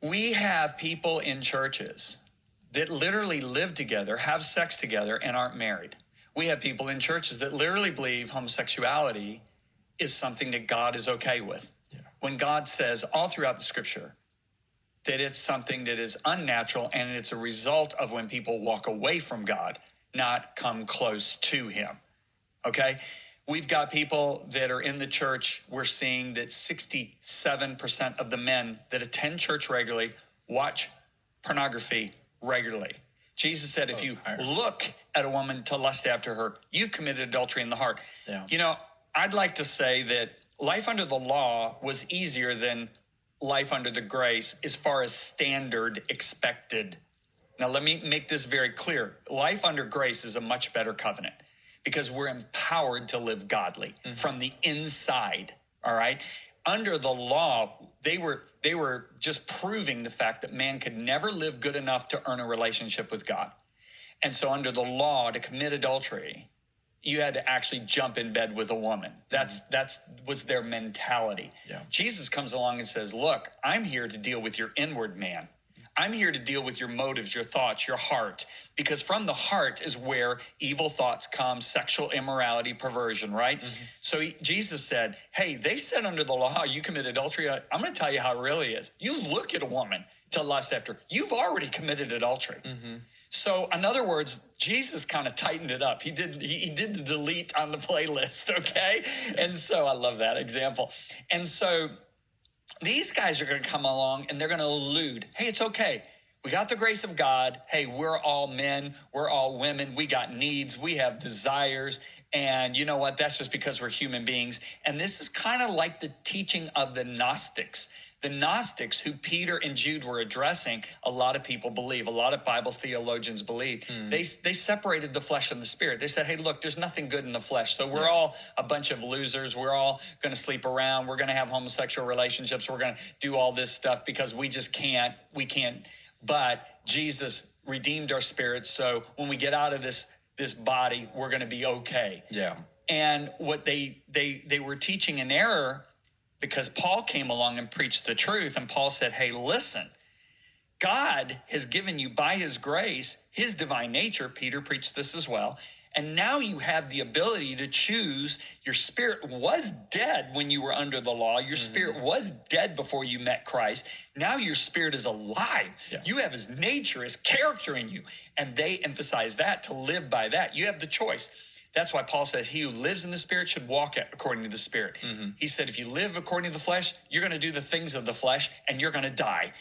We have people in churches that literally live together, have sex together, and aren't married. We have people in churches that literally believe homosexuality is something that God is okay with. Yeah. When God says all throughout the scripture that it's something that is unnatural and it's a result of when people walk away from God, not come close to him. Okay? We've got people that are in the church. We're seeing that 67% of the men that attend church regularly watch pornography regularly. Jesus said, if you look at a woman to lust after her, you've committed adultery in the heart. Yeah. You know, I'd like to say that life under the law was easier than life under the grace as far as standard expected. Now, let me make this very clear. Life under grace is a much better covenant because we're empowered to live godly from the inside, all right? Under the law, they were just proving the fact that man could never live good enough to earn a relationship with God. And so under the law, to commit adultery, you had to actually jump in bed with a woman. That's was their mentality. Yeah. Jesus comes along and says, look, I'm here to deal with your inward man. I'm here to deal with your motives, your thoughts, your heart, because from the heart is where evil thoughts come, sexual immorality, perversion, right? So Jesus said, hey, they said under the law, you commit adultery. I'm going to tell you how it really is. You look at a woman to lust after, you've already committed adultery. So in other words, Jesus kind of tightened it up. He did the delete on the playlist, okay? And so I love that example. And so these guys are going to come along and they're going to allude, hey, it's okay. We got the grace of God. Hey, we're all men. We're all women. We got needs. We have desires. And you know what? That's just because we're human beings. And this is kind of like the teaching of the Gnostics. The Gnostics, who Peter and Jude were addressing, a lot of people believe, a lot of Bible theologians believe, they separated the flesh and the spirit. They said, hey, look, there's nothing good in the flesh. So we're all a bunch of losers. We're all going to sleep around. We're going to have homosexual relationships. We're going to do all this stuff because we just can't. We can't. But Jesus redeemed our spirits. So when we get out of this body, we're going to be okay. Yeah. And what they were teaching in error, because Paul came along and preached the truth, and Paul said, hey, listen, God has given you by his grace, his divine nature. Peter preached this as well. And now you have the ability to choose. Your spirit was dead when you were under the law. Your spirit was dead before you met Christ. Now your spirit is alive. Yeah. You have his nature, his character in you. And they emphasize that, to live by that. You have the choice. That's why Paul says he who lives in the spirit should walk according to the spirit. He said, if you live according to the flesh, you're going to do the things of the flesh and you're going to die.